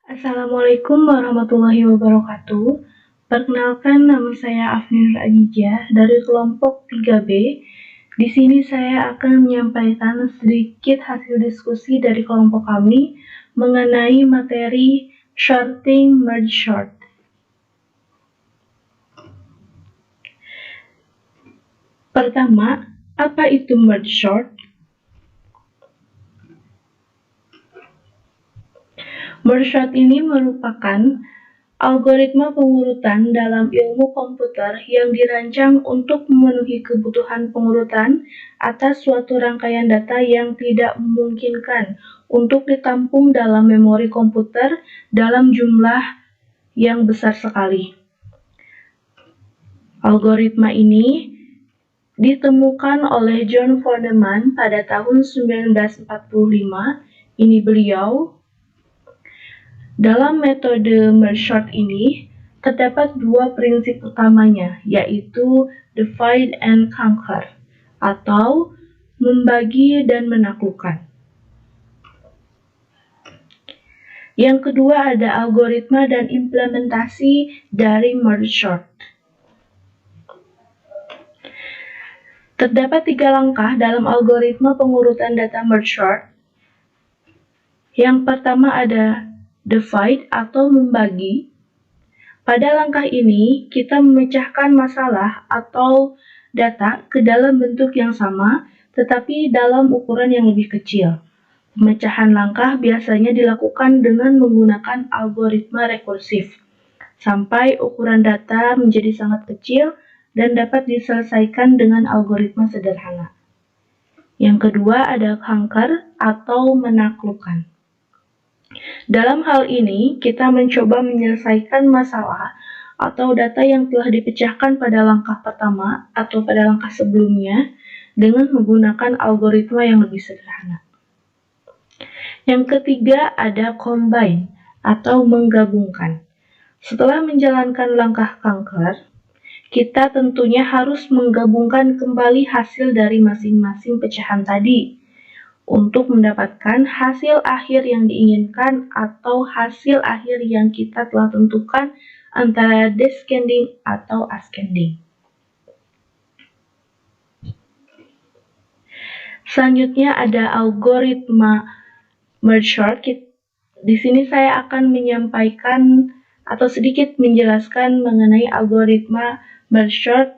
Assalamualaikum warahmatullahi wabarakatuh. Perkenalkan, nama saya Afni Nur Adijah dari kelompok 3B. Di sini saya akan menyampaikan sedikit hasil diskusi dari kelompok kami mengenai materi shorting merge sort. Pertama, apa itu merge sort? Merge sort ini merupakan algoritma pengurutan dalam ilmu komputer yang dirancang untuk memenuhi kebutuhan pengurutan atas suatu rangkaian data yang tidak memungkinkan untuk ditampung dalam memori komputer dalam jumlah yang besar sekali. Algoritma ini ditemukan oleh John Feynman pada tahun 1945. Ini beliau. Dalam metode merge sort ini, terdapat dua prinsip utamanya, yaitu divide and conquer, atau membagi dan menaklukkan. Yang kedua ada algoritma dan implementasi dari merge sort. Terdapat 3 langkah dalam algoritma pengurutan data merge sort. Yang pertama ada divide atau membagi. Pada langkah ini, kita memecahkan masalah atau data ke dalam bentuk yang sama, tetapi dalam ukuran yang lebih kecil. Pemecahan langkah biasanya dilakukan dengan menggunakan algoritma rekursif, sampai ukuran data menjadi sangat kecil dan dapat diselesaikan dengan algoritma sederhana. Yang kedua ada conquer atau menaklukkan. Dalam hal ini, kita mencoba menyelesaikan masalah atau data yang telah dipecahkan pada langkah pertama atau pada langkah sebelumnya dengan menggunakan algoritma yang lebih sederhana. Yang ketiga ada combine atau menggabungkan. Setelah menjalankan langkah conquer, kita tentunya harus menggabungkan kembali hasil dari masing-masing pecahan tadi untuk mendapatkan hasil akhir yang diinginkan atau hasil akhir yang kita telah tentukan antara descending atau ascending. Selanjutnya ada algoritma merge sort. Di sini saya akan menyampaikan atau sedikit menjelaskan mengenai algoritma merge sort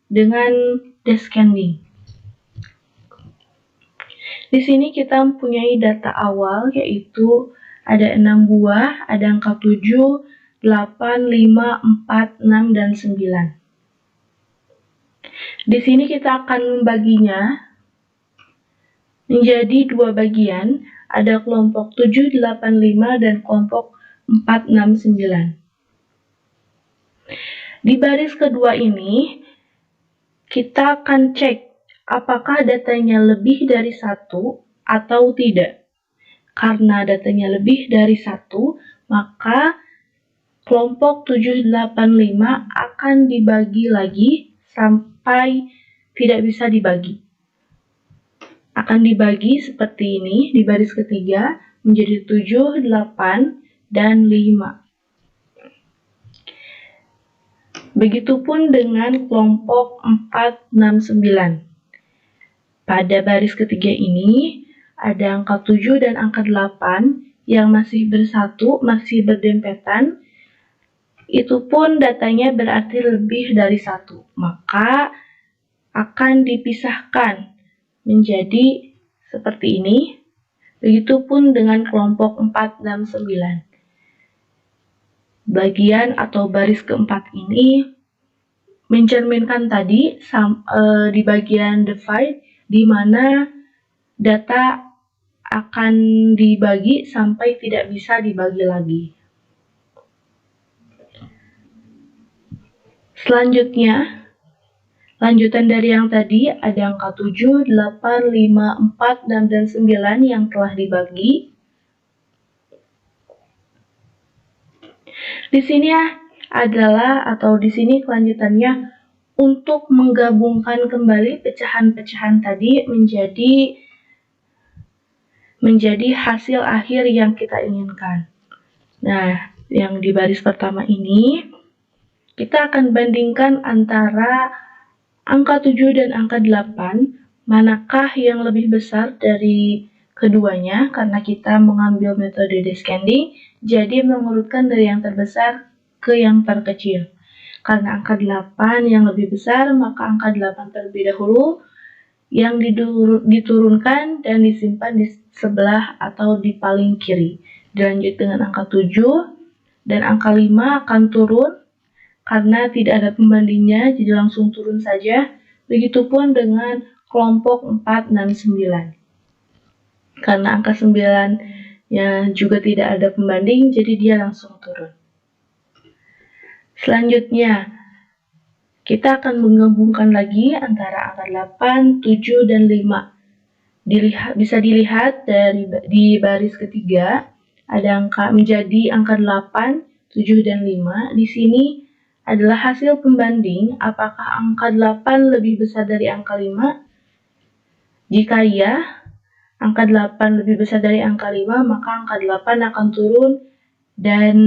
dengan descending. Di sini kita mempunyai data awal yaitu ada 6 buah, ada angka 7, 8, 5, 4, 6, dan 9. Di sini kita akan membaginya menjadi 2 bagian, ada kelompok 7, 8, 5 dan kelompok 4, 6, 9. Di baris kedua ini kita akan cek apakah datanya lebih dari 1 atau tidak. Karena datanya lebih dari 1, maka kelompok 785 akan dibagi lagi sampai tidak bisa dibagi. Akan dibagi seperti ini di baris ketiga menjadi 7, 8, dan 5. Begitupun dengan kelompok 4, 6, 9. Pada baris ketiga ini, ada angka 7 dan angka 8 yang masih bersatu, masih berdempetan. Itu pun datanya berarti lebih dari 1. Maka akan dipisahkan menjadi seperti ini. Begitupun dengan kelompok 4, 6, 9. Bagian atau baris keempat ini mencerminkan tadi di bagian divide, di mana data akan dibagi sampai tidak bisa dibagi lagi. Selanjutnya, lanjutan dari yang tadi ada angka 7, 8, 5, 4, 6, dan 9 yang telah dibagi. Di sini adalah atau di sini kelanjutannya untuk menggabungkan kembali pecahan-pecahan tadi menjadi hasil akhir yang kita inginkan. Nah, yang di baris pertama ini, kita akan bandingkan antara angka 7 dan angka 8, manakah yang lebih besar dari keduanya, karena kita mengambil metode descending, jadi mengurutkan dari yang terbesar ke yang terkecil. Karena angka 8 yang lebih besar, maka angka 8 terlebih dahulu yang diturunkan dan disimpan di sebelah atau di paling kiri. Dilanjut dengan angka 7 dan angka 5 akan turun karena tidak ada pembandingnya, jadi langsung turun saja. Begitupun dengan kelompok 4 dan 9. Karena angka 9 ya juga tidak ada pembanding, jadi dia langsung turun. Selanjutnya, kita akan menggabungkan lagi antara angka 8, 7, dan 5. Bisa dilihat di baris ketiga, ada menjadi angka 8, 7, dan 5. Di sini adalah hasil pembanding apakah angka 8 lebih besar dari angka 5. Jika iya, angka 8 lebih besar dari angka 5, maka angka 8 akan turun dan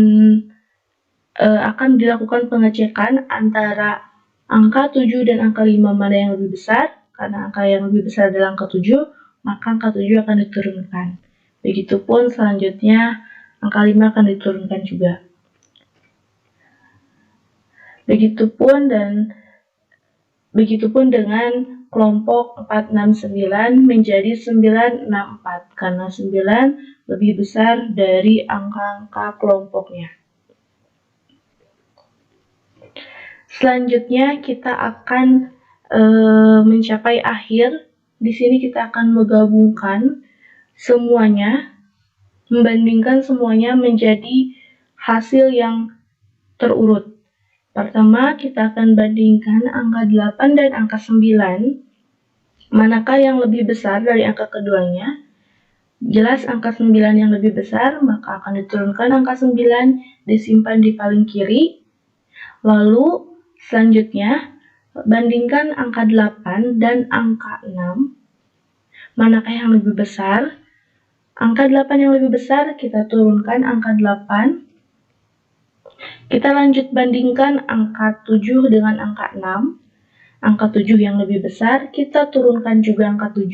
akan dilakukan pengecekan antara angka 7 dan angka 5 mana yang lebih besar. Karena angka yang lebih besar adalah angka 7, maka angka 7 akan diturunkan. Begitupun selanjutnya, angka 5 akan diturunkan juga. Begitupun dengan kelompok 469 menjadi 964, karena 9 lebih besar dari angka-angka kelompoknya. Selanjutnya kita akan mencapai akhir. Di sini kita akan menggabungkan semuanya, membandingkan semuanya menjadi hasil yang terurut. Pertama, kita akan bandingkan angka 8 dan angka 9. Manakah yang lebih besar dari angka keduanya? Jelas angka 9 yang lebih besar, maka akan diturunkan angka 9, disimpan di paling kiri. Lalu selanjutnya, bandingkan angka 8 dan angka 6. Manakah yang lebih besar? Angka 8 yang lebih besar, kita turunkan angka 8. Kita lanjut bandingkan angka 7 dengan angka 6. Angka 7 yang lebih besar, kita turunkan juga angka 7.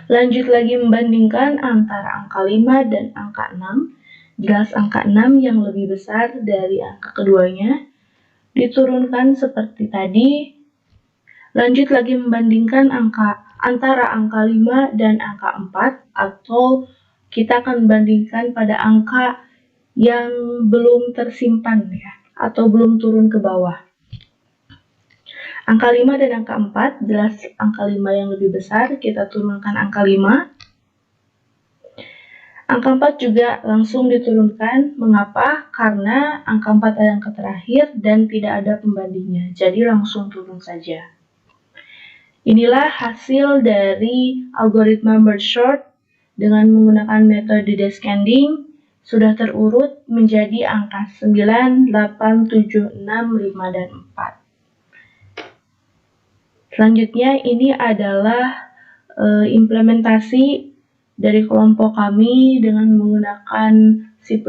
Lanjut lagi membandingkan antara angka 5 dan angka 6. Jelas angka 6 yang lebih besar dari angka keduanya. Diturunkan seperti tadi. Lanjut lagi membandingkan antara angka 5 dan angka 4, atau kita akan bandingkan pada angka yang belum tersimpan ya, atau belum turun ke bawah. Angka 5 dan angka 4, jelas angka 5 yang lebih besar, kita turunkan angka 5. Angka 4 juga langsung diturunkan. Mengapa? Karena angka 4 adalah angka terakhir dan tidak ada pembandingnya, jadi langsung turun saja. Inilah hasil dari algoritma merge sort dengan menggunakan metode descending. Sudah terurut menjadi angka 9, 8, 7, 6, 5, dan 4. Selanjutnya ini adalah implementasi dari kelompok kami dengan menggunakan C++.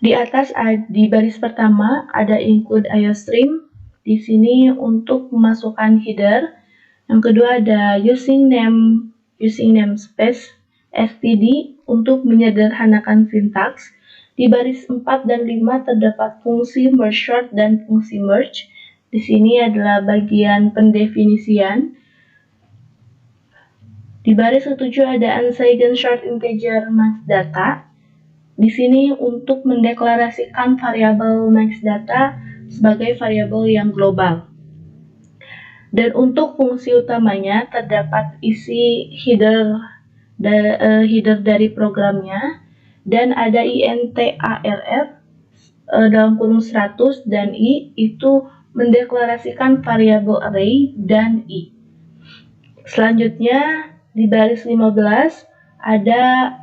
Di atas di baris pertama ada include IOStream. Di sini untuk memasukkan header. Yang kedua ada using namespace std untuk menyederhanakan sintaks. Di baris 4 dan 5 terdapat fungsi merge sort dan fungsi merge. Di sini adalah bagian pendefinisian. Di baris ke-7 ada unsigned short integer max data. Di sini untuk mendeklarasikan variabel max data sebagai variabel yang global. Dan untuk fungsi utamanya terdapat isi header dari programnya, dan ada int arr dalam kurung 100 dan i itu mendeklarasikan variabel array dan i. Selanjutnya di baris 15 ada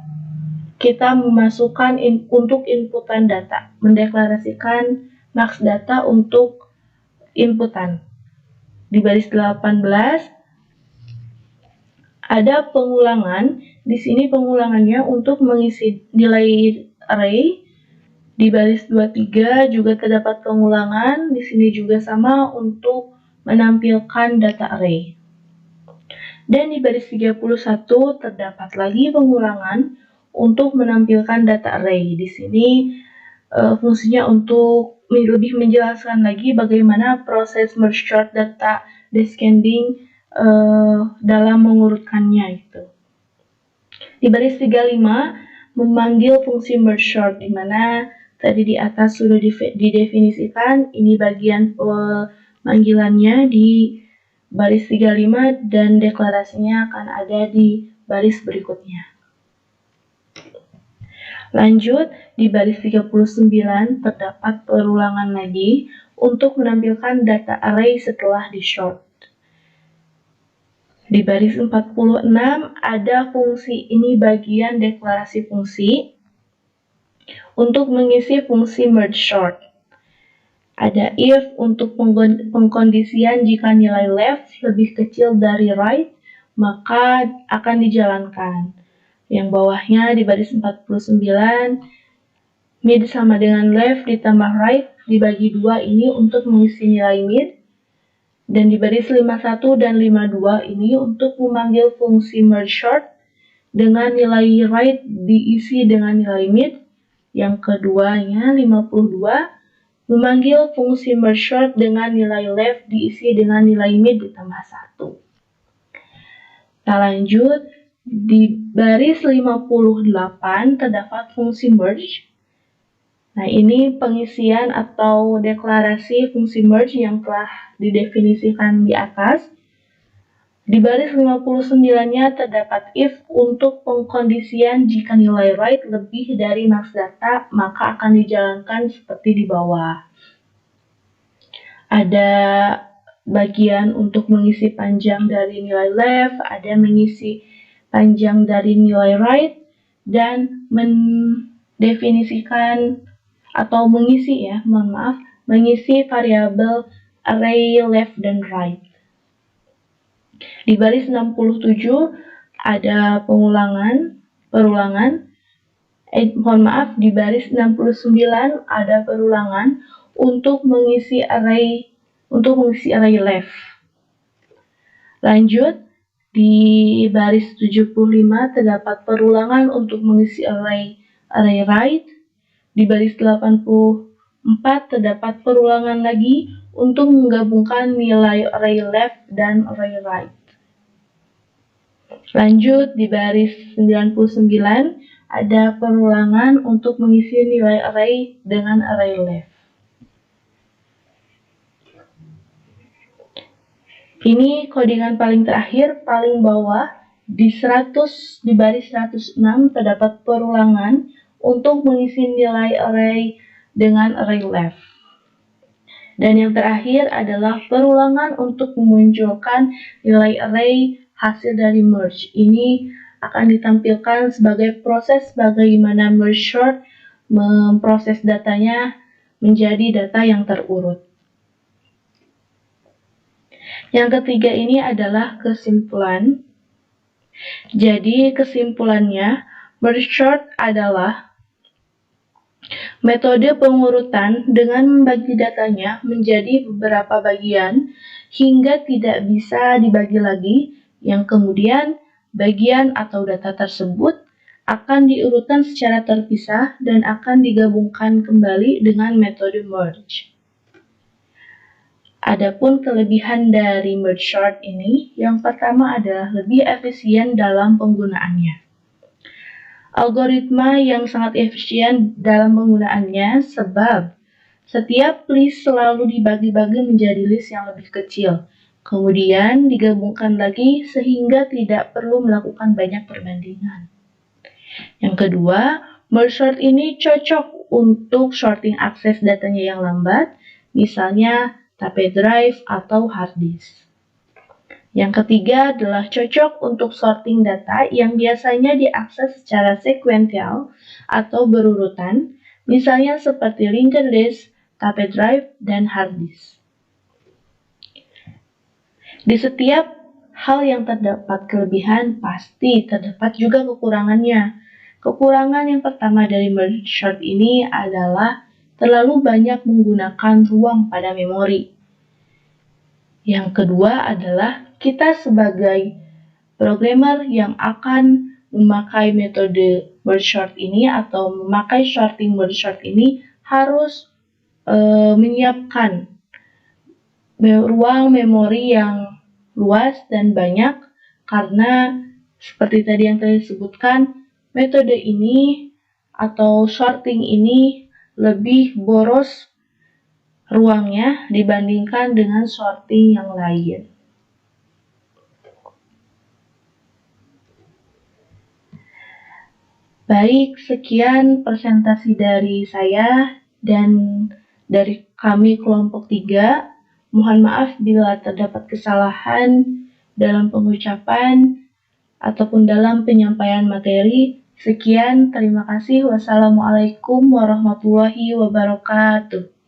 kita memasukkan untuk inputan data, mendeklarasikan max data untuk inputan. Di baris 18 ada pengulangan. di sini pengulangannya untuk mengisi nilai array. Di baris 23 juga terdapat pengulangan, di sini juga sama untuk menampilkan data array. Dan di baris 31 terdapat lagi pengulangan untuk menampilkan data array. Di sini fungsinya untuk lebih menjelaskan lagi bagaimana proses merge sort data descending dalam mengurutkannya itu. Di baris 35 memanggil fungsi merge sort, di mana tadi di atas sudah didefinisikan, ini bagian pemanggilannya di baris 35 dan deklarasinya akan ada di baris berikutnya. Lanjut, di baris 39 terdapat perulangan lagi untuk menampilkan data array setelah di sort. Di baris 46 ada fungsi, ini bagian deklarasi fungsi untuk mengisi fungsi merge sort. Ada if untuk pengkondisian jika nilai left lebih kecil dari right, maka akan dijalankan. Yang bawahnya di baris 49, mid sama dengan left ditambah right dibagi 2 ini untuk mengisi nilai mid. Dan di baris 51 dan 52 ini untuk memanggil fungsi merge sort dengan nilai right diisi dengan nilai mid. Yang keduanya 52 memanggil fungsi merge sort dengan nilai left diisi dengan nilai mid ditambah 1. Nah, lanjut, di baris 58 terdapat fungsi merge. Nah, ini pengisian atau deklarasi fungsi merge yang telah didefinisikan di atas. Di baris 59-nya terdapat if untuk pengkondisian jika nilai right lebih dari max data, maka akan dijalankan seperti di bawah. Ada bagian untuk mengisi panjang dari nilai left, ada mengisi panjang dari nilai right, dan mendefinisikan atau mengisi mengisi variabel array left dan right. Di baris 67 ada perulangan. Di baris 69 ada perulangan untuk mengisi array left. Lanjut, di baris 75 terdapat perulangan untuk mengisi array right. Di baris 84 terdapat perulangan lagi untuk menggabungkan nilai array left dan array right. Lanjut, di baris 99 ada perulangan untuk mengisi nilai array dengan array left. Ini codingan paling terakhir, paling bawah, di baris 106 terdapat perulangan untuk mengisi nilai array dengan array left. Dan yang terakhir adalah perulangan untuk memunculkan nilai array hasil dari merge. Ini akan ditampilkan sebagai proses bagaimana merge sort memproses datanya menjadi data yang terurut. Yang ketiga ini adalah kesimpulan. Jadi kesimpulannya, merge sort adalah metode pengurutan dengan membagi datanya menjadi beberapa bagian hingga tidak bisa dibagi lagi, yang kemudian bagian atau data tersebut akan diurutkan secara terpisah dan akan digabungkan kembali dengan metode merge. Adapun kelebihan dari merge sort ini, yang pertama adalah lebih efisien dalam penggunaannya. Algoritma yang sangat efisien dalam penggunaannya sebab setiap list selalu dibagi-bagi menjadi list yang lebih kecil, kemudian digabungkan lagi sehingga tidak perlu melakukan banyak perbandingan. Yang kedua, merge sort ini cocok untuk sorting akses datanya yang lambat, misalnya tape drive atau hard disk. Yang ketiga adalah cocok untuk sorting data yang biasanya diakses secara sekuensial atau berurutan, misalnya seperti linked list, tape drive, dan hard disk. Di setiap hal yang terdapat kelebihan pasti terdapat juga kekurangannya. Kekurangan yang pertama dari merge sort ini adalah terlalu banyak menggunakan ruang pada memori. Yang kedua adalah kita sebagai programmer yang akan memakai metode merge sort ini atau memakai sorting merge sort ini harus menyiapkan ruang memori yang luas dan banyak, karena seperti tadi yang tadi disebutkan, metode ini atau sorting ini lebih boros ruangnya dibandingkan dengan sorting yang lain. Baik, sekian presentasi dari saya dan dari kami kelompok 3. Mohon maaf bila terdapat kesalahan dalam pengucapan ataupun dalam penyampaian materi. Sekian, terima kasih. Wassalamualaikum warahmatullahi wabarakatuh.